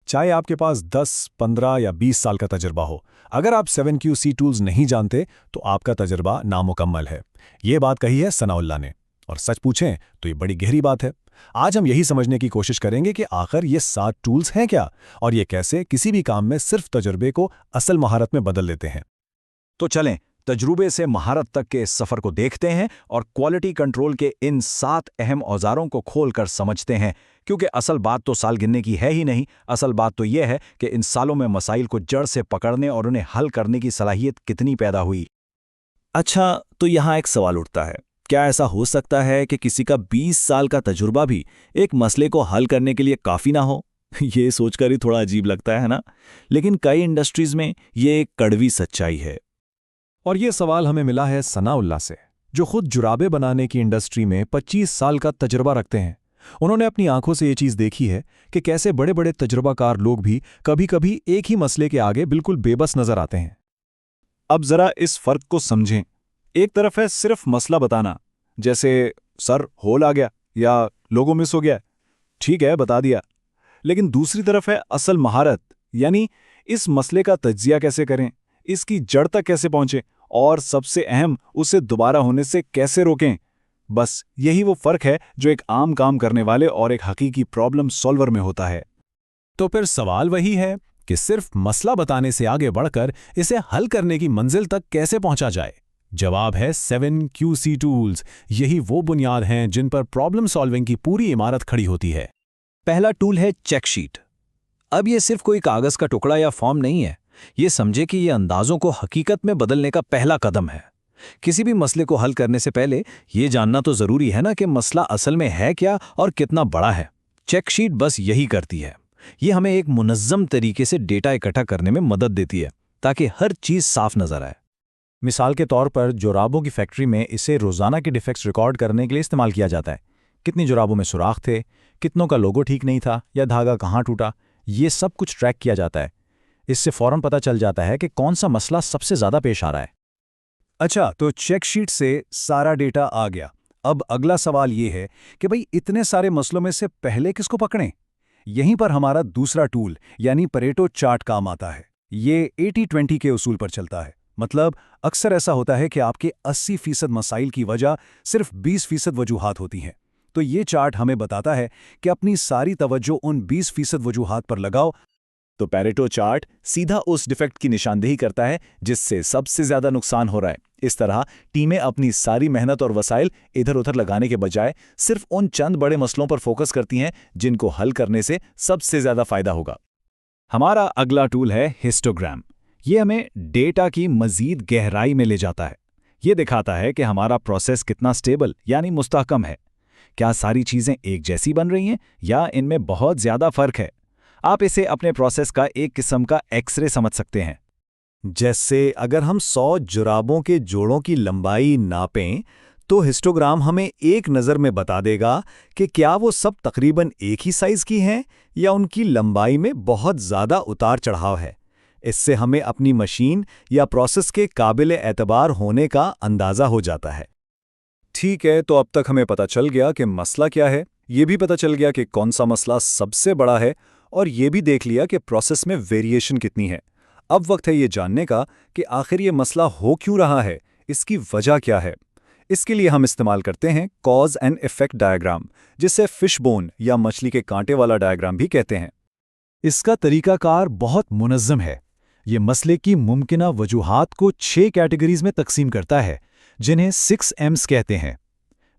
चाहे आपके पास 10, 15 या 20 साल का तजुर्बा हो, अगर आप 7QC टूल्स नहीं जानते तो आपका तजुर्बा नामुकम्मल है। ये बात कही है सनाउल्लाह ने, और सच पूछें तो ये बड़ी गहरी बात है। आज हम यही समझने की कोशिश करेंगे कि आखिर ये 7 टूल्स हैं क्या, और ये कैसे किसी भी काम में सिर्फ तजुर्बे को असल महारत में बदल देते हैं। तो चलें, तजुर्बे से महारत तक के इस सफर को देखते हैं और क्वालिटी कंट्रोल के इन 7 अहम औजारों को खोलकर समझते हैं। क्योंकि असल बात तो साल गिनने की है ही नहीं, असल बात तो यह है कि इन सालों में मसाइल को जड़ से पकड़ने और उन्हें हल करने की सलाहियत कितनी पैदा हुई। अच्छा, तो यहाँ एक सवाल उठता है, क्या ऐसा हो सकता है कि किसी का 20 साल का तजुर्बा भी एक मसले को हल करने के लिए काफ़ी ना हो? ये सोचकर ही थोड़ा अजीब लगता है ना? लेकिन कई इंडस्ट्रीज में ये एक कड़वी सच्चाई है। और ये सवाल हमें मिला है सनाउल्लाह से, जो खुद जुराबे बनाने की इंडस्ट्री में 25 साल का तजुर्बा रखते हैं। उन्होंने अपनी आंखों से ये चीज़ देखी है कि कैसे बड़े बड़े तजुर्बाकार लोग भी कभी-कभी एक ही मसले के आगे बिल्कुल बेबस नजर आते हैं। अब जरा इस फर्क को समझें। एक तरफ है सिर्फ मसला बताना, जैसे सर होल आ गया या लोगो मिस हो गया, ठीक है बता दिया। लेकिन दूसरी तरफ है असल महारत, यानी इस मसले का तज्जिया कैसे करें, इसकी जड़ तक कैसे पहुंचें और सबसे अहम उसे दोबारा होने से कैसे रोकें। बस यही वो फर्क है जो एक आम काम करने वाले और एक हकीकी प्रॉब्लम सॉल्वर में होता है। तो फिर सवाल वही है कि सिर्फ मसला बताने से आगे बढ़कर इसे हल करने की मंजिल तक कैसे पहुंचा जाए। जवाब है 7QC टूल्स। यही वो बुनियाद हैं जिन पर प्रॉब्लम सॉल्विंग की पूरी इमारत खड़ी होती है। पहला टूल है चेकशीट। अब ये सिर्फ कोई कागज का टुकड़ा या फॉर्म नहीं है, ये समझे कि ये अंदाजों को हकीकत में बदलने का पहला कदम है। किसी भी मसले को हल करने से पहले ये जानना तो जरूरी है ना कि मसला असल में है क्या और कितना बड़ा है। चेकशीट बस यही करती है। ये हमें एक मुनज़्ज़म तरीके से डेटा इकट्ठा करने में मदद देती है ताकि हर चीज़ साफ नजर आए। मिसाल के तौर पर जुराबों की फैक्ट्री में इसे रोज़ाना के डिफेक्ट्स रिकॉर्ड करने के लिए इस्तेमाल किया जाता है। कितनी जुराबों में सुराख थे, कितनों का लोगो ठीक नहीं था या धागा कहाँ टूटा, ये सब कुछ ट्रैक किया जाता है। इससे फौरन पता चल जाता है कि कौन सा मसला सबसे ज़्यादा पेश आ रहा है। अच्छा, तो चेकशीट से सारा डेटा आ गया। अब अगला सवाल ये है कि भाई इतने सारे मसलों में से पहले किसको पकड़ें? यहीं पर हमारा दूसरा टूल यानी परेटो चार्ट काम आता है। ये 80-20 के उसूल पर चलता है। मतलब अक्सर ऐसा होता है कि आपके 80% मसाइल की वजह सिर्फ 20% वजूहात होती हैं। तो ये चार्ट हमें बताता है कि अपनी सारी तवज्जो उन 20% वजूहात पर लगाओ। तो पैरेटो चार्ट सीधा उस डिफेक्ट की निशानदेही करता है जिससे सबसे ज्यादा नुकसान हो रहा है। इस तरह टीमें अपनी सारी मेहनत और वसाइल इधर उधर लगाने के बजाय सिर्फ उन चंद बड़े मसलों पर फोकस करती हैं जिनको हल करने से सबसे ज्यादा फायदा होगा। हमारा अगला टूल है हिस्टोग्राम। ये हमें डेटा की मजीद गहराई में ले जाता है। ये दिखाता है कि हमारा प्रोसेस कितना स्टेबल यानी मुस्तहकम है। क्या सारी चीजें एक जैसी बन रही हैं या इनमें बहुत ज्यादा फर्क है। आप इसे अपने प्रोसेस का एक किस्म का एक्सरे समझ सकते हैं। जैसे अगर हम 100 जुराबों के जोड़ों की लंबाई नापें तो हिस्टोग्राम हमें एक नज़र में बता देगा कि क्या वो सब तकरीबन एक ही साइज़ की हैं या उनकी लंबाई में बहुत ज़्यादा उतार चढ़ाव है। इससे हमें अपनी मशीन या प्रोसेस के काबिल एतबार होने का अंदाज़ा हो जाता है। ठीक है, तो अब तक हमें पता चल गया कि मसला क्या है, ये भी पता चल गया कि कौन सा मसला सबसे बड़ा है, और ये भी देख लिया कि प्रोसेस में वेरिएशन कितनी है। अब वक्त है ये जानने का कि आखिर ये मसला हो क्यों रहा है, इसकी वजह क्या है। इसके लिए हम इस्तेमाल करते हैं कॉज एंड इफेक्ट डायग्राम, जिसे फिशबोन या मछली के कांटे वाला डायग्राम भी कहते हैं। इसका तरीकाकार बहुत मुनज़्ज़म है। ये मसले की मुमकिना वजूहात को 6 कैटेगरीज में तकसीम करता है, जिन्हें 6 M's कहते हैं।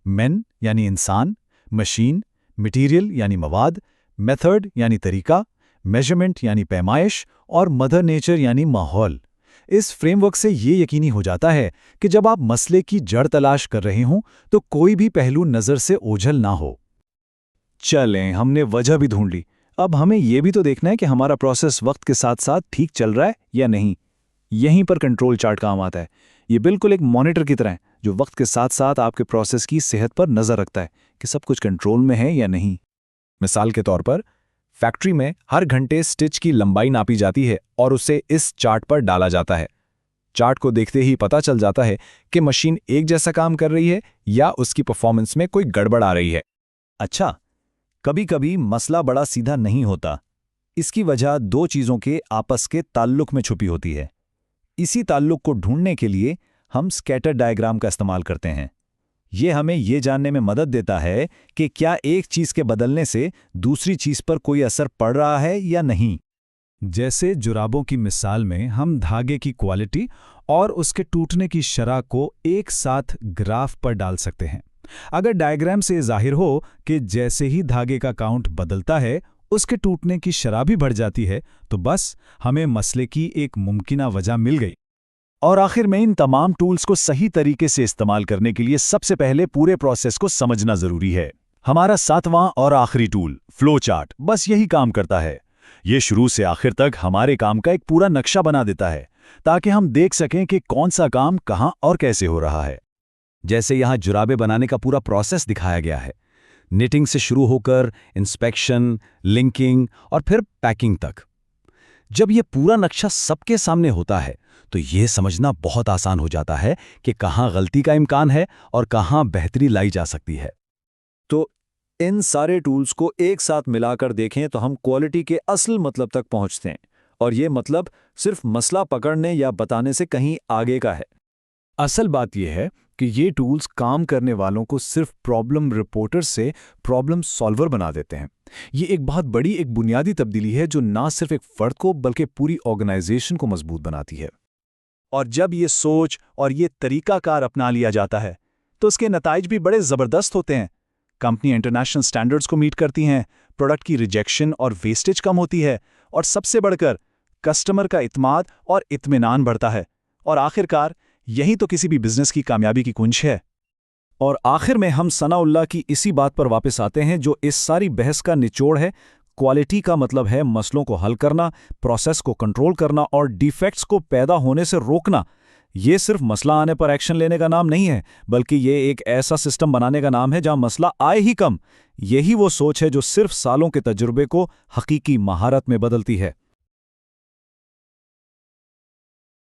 मैन यानी इंसान, मशीन, मटीरियल यानी मवाद, मेथड यानी तरीका, मेजरमेंट यानी पैमाइश और मदर नेचर यानी माहौल। इस फ्रेमवर्क से ये यकीनी हो जाता है कि जब आप मसले की जड़ तलाश कर रहे हों तो कोई भी पहलू नज़र से ओझल ना हो। चलें, हमने वजह भी ढूंढ ली। अब हमें यह भी तो देखना है कि हमारा प्रोसेस वक्त के साथ साथ ठीक चल रहा है या नहीं। यहीं पर कंट्रोल चार्ट काम आता है। ये बिल्कुल एक मॉनिटर की तरह है जो वक्त के साथ साथ आपके प्रोसेस की सेहत पर नज़र रखता है कि सब कुछ कंट्रोल में है या नहीं। मिसाल के तौर पर फैक्ट्री में हर घंटे स्टिच की लंबाई नापी जाती है और उसे इस चार्ट पर डाला जाता है। चार्ट को देखते ही पता चल जाता है कि मशीन एक जैसा काम कर रही है या उसकी परफॉर्मेंस में कोई गड़बड़ आ रही है। अच्छा, कभी कभी मसला बड़ा सीधा नहीं होता। इसकी वजह दो चीज़ों के आपस के ताल्लुक में छुपी होती है। इसी ताल्लुक को ढूंढने के लिए हम स्कैटर डायग्राम का इस्तेमाल करते हैं। ये हमें ये जानने में मदद देता है कि क्या एक चीज़ के बदलने से दूसरी चीज़ पर कोई असर पड़ रहा है या नहीं। जैसे जुराबों की मिसाल में हम धागे की क्वालिटी और उसके टूटने की शरह को एक साथ ग्राफ पर डाल सकते हैं। अगर डायग्राम से जाहिर हो कि जैसे ही धागे का काउंट बदलता है उसके टूटने की शरह भी बढ़ जाती है, तो बस हमें मसले की एक मुमकिना वजह मिल गई। और आखिर में इन तमाम टूल्स को सही तरीके से इस्तेमाल करने के लिए सबसे पहले पूरे प्रोसेस को समझना जरूरी है। हमारा 7वां और आखिरी टूल फ्लो चार्ट बस यही काम करता है। ये शुरू से आखिर तक हमारे काम का एक पूरा नक्शा बना देता है, ताकि हम देख सकें कि कौन सा काम कहां और कैसे हो रहा है। जैसे यहाँ जुराबे बनाने का पूरा प्रोसेस दिखाया गया है, निटिंग से शुरू होकर इंस्पेक्शन, लिंकिंग और फिर पैकिंग तक। जब ये पूरा नक्शा सबके सामने होता है तो ये समझना बहुत आसान हो जाता है कि कहाँ गलती का इम्कान है और कहाँ बेहतरी लाई जा सकती है। तो इन सारे टूल्स को एक साथ मिलाकर देखें तो हम क्वालिटी के असल मतलब तक पहुंचते हैं, और ये मतलब सिर्फ मसला पकड़ने या बताने से कहीं आगे का है। असल बात यह है कि ये टूल्स काम करने वालों को सिर्फ प्रॉब्लम रिपोर्टर से प्रॉब्लम सॉल्वर बना देते हैं। ये एक बहुत बड़ी, एक बुनियादी तब्दीली है जो ना सिर्फ एक फर्द को बल्कि पूरी ऑर्गेनाइजेशन को मजबूत बनाती है। और जब ये सोच और ये तरीकाकार अपना लिया जाता है तो उसके नताइज भी बड़े ज़बरदस्त होते हैं। कंपनी इंटरनेशनल स्टैंडर्ड्स को मीट करती हैं, प्रोडक्ट की रिजेक्शन और वेस्टेज कम होती है, और सबसे बढ़कर कस्टमर का इत्मीनान और इत्मीनान बढ़ता है। और आखिरकार यही तो किसी भी बिजनेस की कामयाबी की कुंज है। और आखिर में हम सनाउल्लाह की इसी बात पर वापस आते हैं जो इस सारी बहस का निचोड़ है। क्वालिटी का मतलब है मसलों को हल करना, प्रोसेस को कंट्रोल करना और डिफेक्ट्स को पैदा होने से रोकना। ये सिर्फ मसला आने पर एक्शन लेने का नाम नहीं है, बल्कि ये एक ऐसा सिस्टम बनाने का नाम है जहां मसला आए ही कम। यही वो सोच है जो सिर्फ सालों के तजुर्बे को हकीकी महारत में बदलती है।